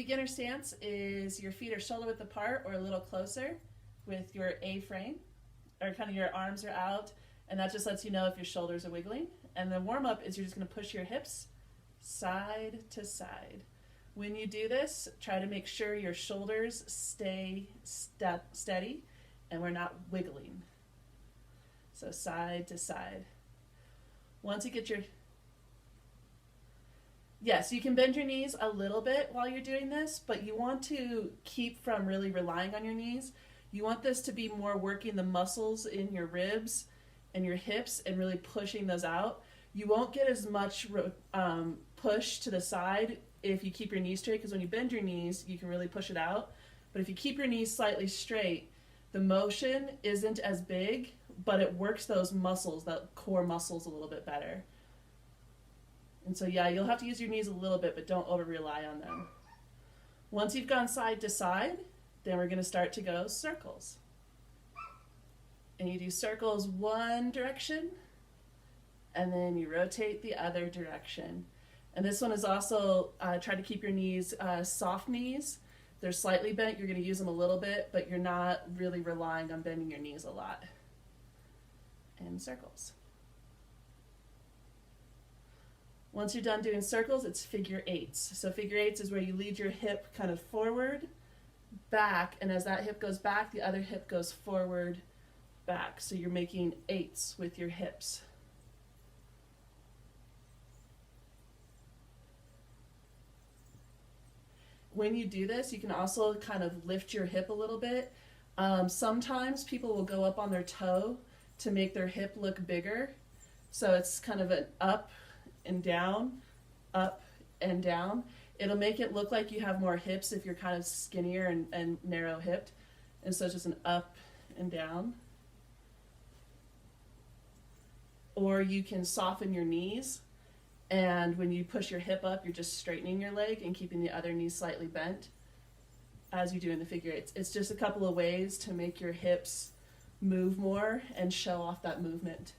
beginner stance is your feet are shoulder width apart or a little closer with your A-frame, or kind of your arms are out, and that just lets you know if your shoulders are wiggling. And the warm-up is you're just going to push your hips side to side. When you do this, try to make sure your shoulders stay steady and we're not wiggling. So side to side. Once you get your... Yes, you can bend your knees a little bit while you're doing this, but you want to keep from really relying on your knees. You want this to be more working the muscles in your ribs and your hips and really pushing those out. You won't get as much push to the side if you keep your knees straight, because when you bend your knees, you can really push it out. But if you keep your knees slightly straight, the motion isn't as big, but it works those muscles, the core muscles, a little bit better. And so yeah, you'll have to use your knees a little bit, but don't over rely on them. Once you've gone side to side, then we're going to start to go circles. And you do circles one direction, and then you rotate the other direction. And this one is also, try to keep your knees soft knees. They're slightly bent, you're going to use them a little bit, but you're not really relying on bending your knees a lot. And circles. Once you're done doing circles, it's figure eights. So figure eights is where you lead your hip kind of forward, back, and as that hip goes back, the other hip goes forward, back. So you're making eights with your hips. When you do this, you can also kind of lift your hip a little bit. Sometimes people will go up on their toe to make their hip look bigger. So it's kind of an up and down, up and down. It'll make it look like you have more hips if you're kind of skinnier and narrow hipped. And so it's just an up and down. Or you can soften your knees, and when you push your hip up, you're just straightening your leg and keeping the other knee slightly bent as you do in the figure eights. It's just a couple of ways to make your hips move more and show off that movement.